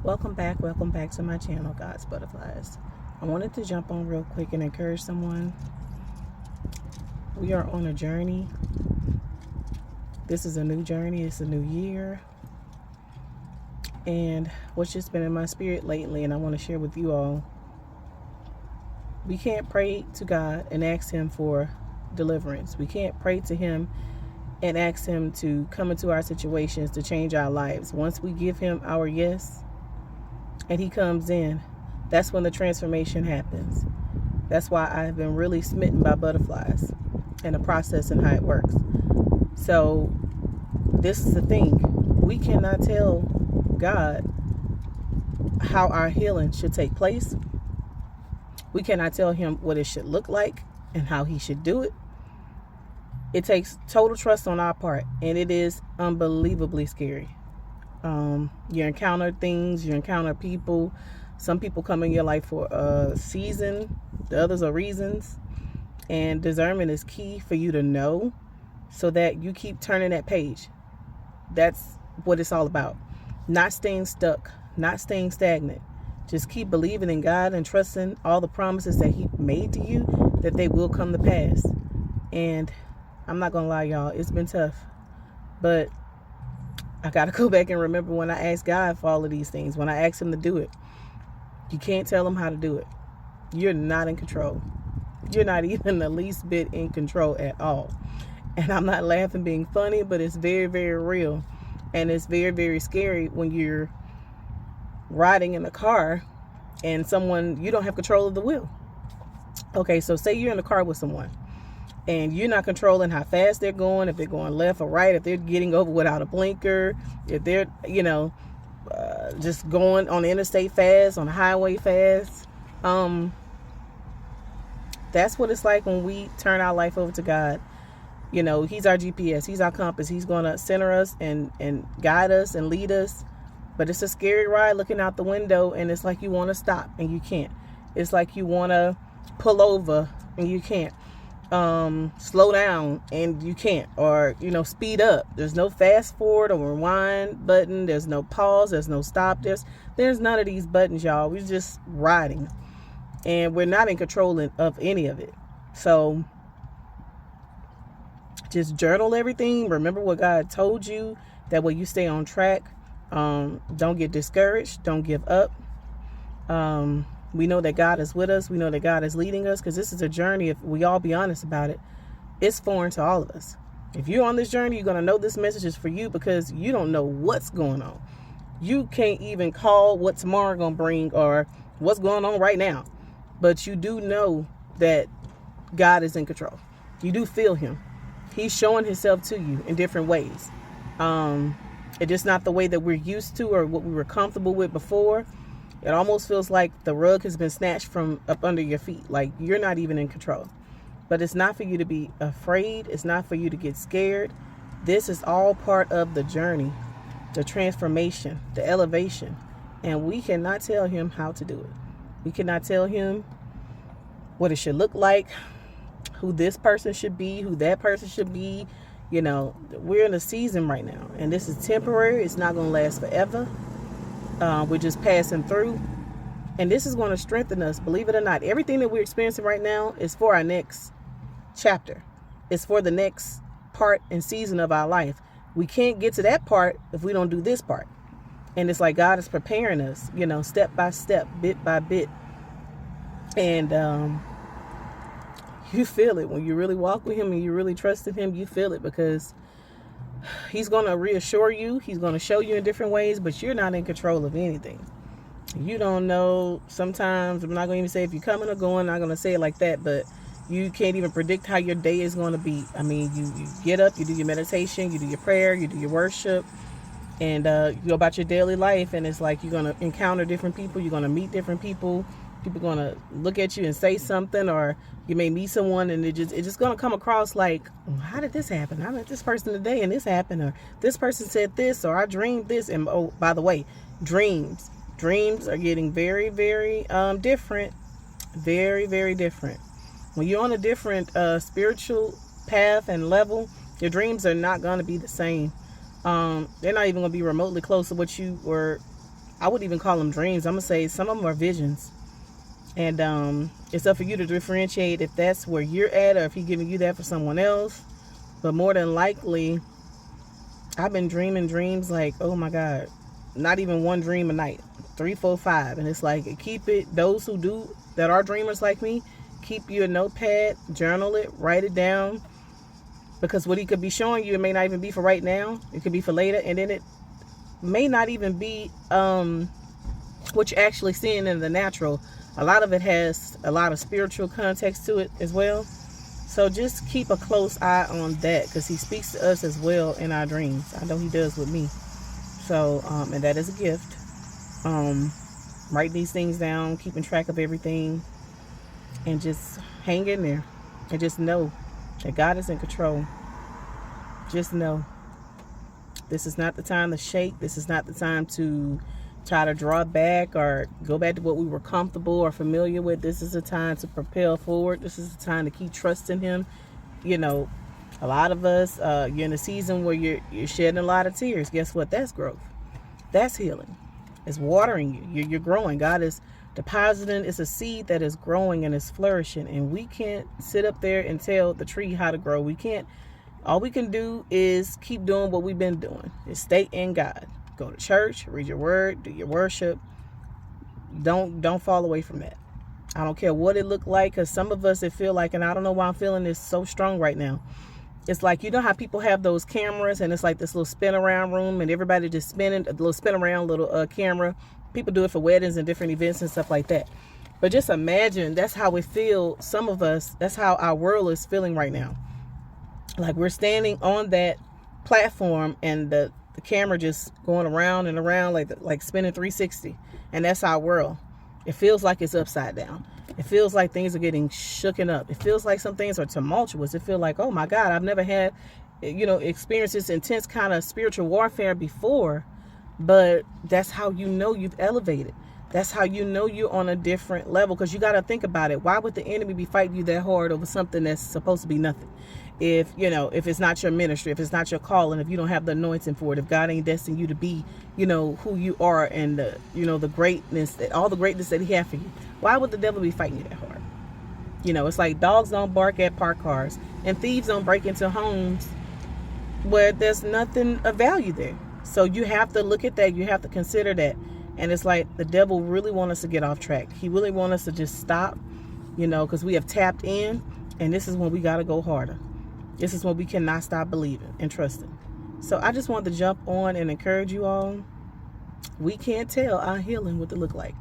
Welcome back to my channel, God's Butterflies. I wanted to jump on real quick and encourage someone. We are on a journey. This is a new journey. It's a new year. And what's just been in my spirit lately, and I want to share with you all, we can't pray to God and ask Him for deliverance. We can't pray to Him and ask Him to come into our situations to change our lives. Once we give Him our yes and He comes in, that's when the transformation happens. That's why I've been really smitten by butterflies and the process and how it works. So this is the thing. We cannot tell God how our healing should take place. We cannot tell Him what it should look like and how He should do it. It takes total trust on our part, and it is unbelievably scary. You encounter things, you encounter people. Some people come in your life for a season, the others are reasons. And discernment is key for you to know so that you keep turning that page. That's what it's all about. Not staying stuck, not staying stagnant. Just keep believing in God and trusting all the promises that He made to you, that they will come to pass. And I'm not going to lie, y'all, it's been tough. But I got to go back and remember when I asked God for all of these things, when I asked Him to do it. You can't tell Him how to do it. You're not in control. You're not even the least bit in control at all. And I'm not laughing being funny, but it's very, very real. And it's very, very scary when you're riding in a car and you don't have control of the wheel. Okay, so say you're in the car with someone and you're not controlling how fast they're going, if they're going left or right, if they're getting over without a blinker, if they're, just going on the interstate fast, on the highway fast. That's what it's like when we turn our life over to God. He's our GPS. He's our compass. He's going to center us and guide us and lead us. But it's a scary ride looking out the window, and it's like you want to stop and you can't. It's like you want to pull over and you can't. Slow down and you can't. Or, speed up. There's no fast forward or rewind button. There's no pause. There's no stop. There's none of these buttons, y'all. We're just riding. And we're not in control of any of it. So just journal everything. Remember what God told you. That way you stay on track. Don't get discouraged. Don't give up. We know that God is with us. We know that God is leading us, because this is a journey. If we all be honest about it, it's foreign to all of us. If you're on this journey, you're going to know this message is for you, because you don't know what's going on. You can't even call what tomorrow going to bring or what's going on right now. But you do know that God is in control. You do feel Him. He's showing Himself to you in different ways. It's just not the way that we're used to or what we were comfortable with before. It almost feels like the rug has been snatched from up under your feet. Like you're not even in control. But it's not for you to be afraid. It's not for you to get scared. This is all part of the journey, the transformation, the elevation. And we cannot tell Him how to do it. We cannot tell Him what it should look like, who this person should be, who that person should be. We're in a season right now, and this is temporary. It's not going to last forever. We're just passing through, and this is going to strengthen us. Believe it or not, everything that we're experiencing right now is for our next chapter. It's for the next part and season of our life. We can't get to that part if we don't do this part. And it's like God is preparing us, step by step, bit by bit. And you feel it when you really walk with Him and you really trust in Him. You feel it, because He's going to reassure you. He's going to show you in different ways, but you're not in control of anything. You don't know. Sometimes, I'm not going to even say if you're coming or going, I'm not going to say it like that, but you can't even predict how your day is going to be. I mean, you get up, you do your meditation, you do your prayer, you do your worship, and you go about your daily life, and it's like you're going to encounter different people. You're going to meet different people. People are going to look at you and say something, or you may meet someone and it's just going to come across like, how did this happen? I met this person today and this happened, or this person said this, or I dreamed this. And oh, by the way, dreams are getting very, very different. Very, very different. When you're on a different spiritual path and level, your dreams are not going to be the same. They're not even going to be remotely close to what you were I wouldn't even call them dreams. I'm going to say some of them are visions. And it's up for you to differentiate if that's where you're at or if he's giving you that for someone else. But more than likely, I've been dreaming dreams like, oh my God, not even one dream a night, 3, 4, 5. And it's like, keep it, those who do, that are dreamers like me, keep your notepad, journal it, write it down. Because what he could be showing you, it may not even be for right now. It could be for later. And then it may not even be what you're actually seeing in the natural. A lot of it has a lot of spiritual context to it as well. So just keep a close eye on that, because he speaks to us as well in our dreams. I know he does with me. So, and that is a gift. Write these things down, keeping track of everything, and just hang in there. And just know that God is in control. Just know. This is not the time to shake. This is not the time to try to draw back or go back to what we were comfortable or familiar with. This is a time to propel forward. This is a time to keep trusting him. You know, a lot of us, you're in a season where you're shedding a lot of tears. Guess what? That's growth. That's healing. It's watering you. You're growing. God is depositing. It's a seed that is growing and is flourishing. And we can't sit up there and tell the tree how to grow. We can't. All we can do is keep doing what we've been doing. Is stay in God. Go to church, read your word, do your worship. Don't fall away from that. I don't care what it looked like, because some of us, it feel like, and I don't know why I'm feeling this so strong right now. It's like, you know how people have those cameras and it's like this little spin around room and everybody just spinning a little spin around little camera. People do it for weddings and different events and stuff like that. But just imagine that's how we feel. Some of us, that's how our world is feeling right now. Like we're standing on that platform and the camera just going around and around like spinning 360, and that's our world. It feels like it's upside down. It feels like things are getting shooken up. It feels like some things are tumultuous. It feels like, oh my God, I've never had, experienced this intense kind of spiritual warfare before. But that's how you know you've elevated. That's how you know you're on a different level, because you got to think about it. Why would the enemy be fighting you that hard over something that's supposed to be nothing? If it's not your ministry, if it's not your calling, if you don't have the anointing for it, if God ain't destined you to be, who you are, and the greatness, all the greatness that he has for you, why would the devil be fighting you that hard? It's like dogs don't bark at parked cars, and thieves don't break into homes where there's nothing of value there. So you have to look at that. You have to consider that. And it's like the devil really wants us to get off track. He really wants us to just stop, because we have tapped in, and this is when we got to go harder. This is when we cannot stop believing and trusting. So I just wanted to jump on and encourage you all. We can't tell our healing what to look like.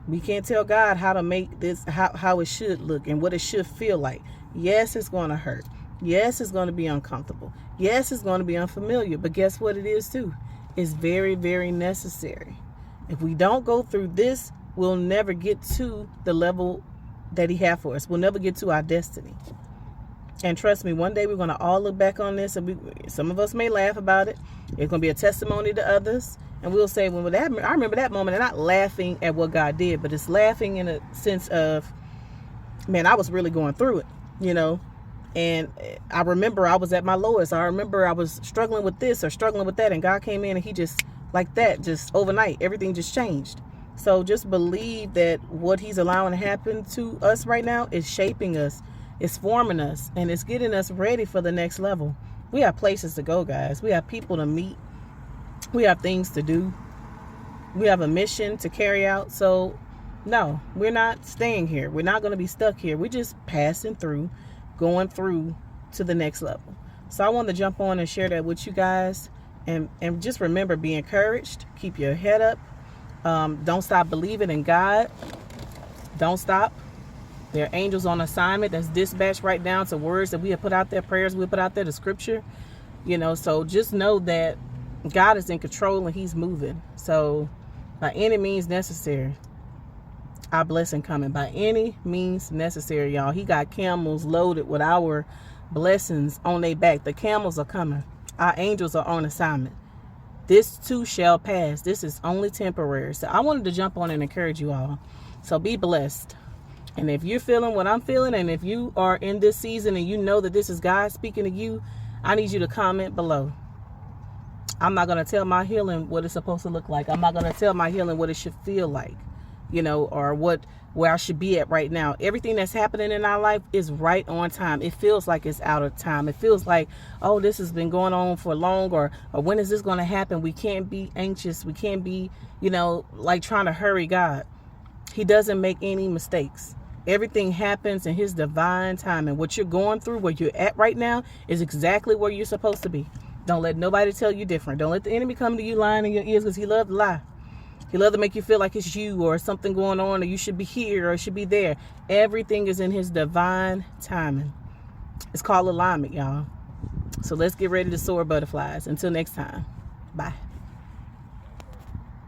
We can't tell God how to make this, how it should look and what it should feel like. Yes, it's going to hurt. Yes, it's going to be uncomfortable. Yes, it's going to be unfamiliar. But guess what it is too? It's very, very necessary. If we don't go through this, we'll never get to the level that he has for us. We'll never get to our destiny. And trust me, one day we're going to all look back on this, and some of us may laugh about it. It's going to be a testimony to others. And we'll say, well, I remember that moment, and not laughing at what God did, but it's laughing in a sense of, man, I was really going through it, And I remember I was at my lowest. I remember I was struggling with this or struggling with that. And God came in and he just, like that, just overnight, everything just changed. So just believe that what he's allowing to happen to us right now is shaping us. It's forming us, and it's getting us ready for the next level. We have places to go, guys. We have people to meet. We have things to do. We have a mission to carry out. So, no, we're not staying here. We're not going to be stuck here. We're just passing through, going through to the next level. So I wanted to jump on and share that with you guys. And just remember, be encouraged. Keep your head up. Don't stop believing in God. Don't stop. There are angels on assignment that's dispatched right down to words that we have put out there, prayers we put out there, the scripture, so just know that God is in control and he's moving. So by any means necessary, our blessing coming. By any means necessary, y'all. He got camels loaded with our blessings on their back. The camels are coming. Our angels are on assignment. This too shall pass. This is only temporary. So I wanted to jump on and encourage you all. So be blessed. And if you're feeling what I'm feeling, and if you are in this season and you know that this is God speaking to you, I need you to comment below. I'm not going to tell my healing what it's supposed to look like. I'm not going to tell my healing what it should feel like, or where I should be at right now. Everything that's happening in our life is right on time. It feels like it's out of time. It feels like, oh, this has been going on for long, or when is this going to happen? We can't be anxious. We can't be, like trying to hurry God. He doesn't make any mistakes. Everything happens in his divine time. And what you're going through, where you're at right now, is exactly where you're supposed to be. Don't let nobody tell you different. Don't let the enemy come to you lying in your ears, because he loves to lie. He loves to make you feel like it's you or something going on, or you should be here or should be there. Everything is in his divine timing. It's called alignment, y'all. So let's get ready to soar, butterflies. Until next time. Bye.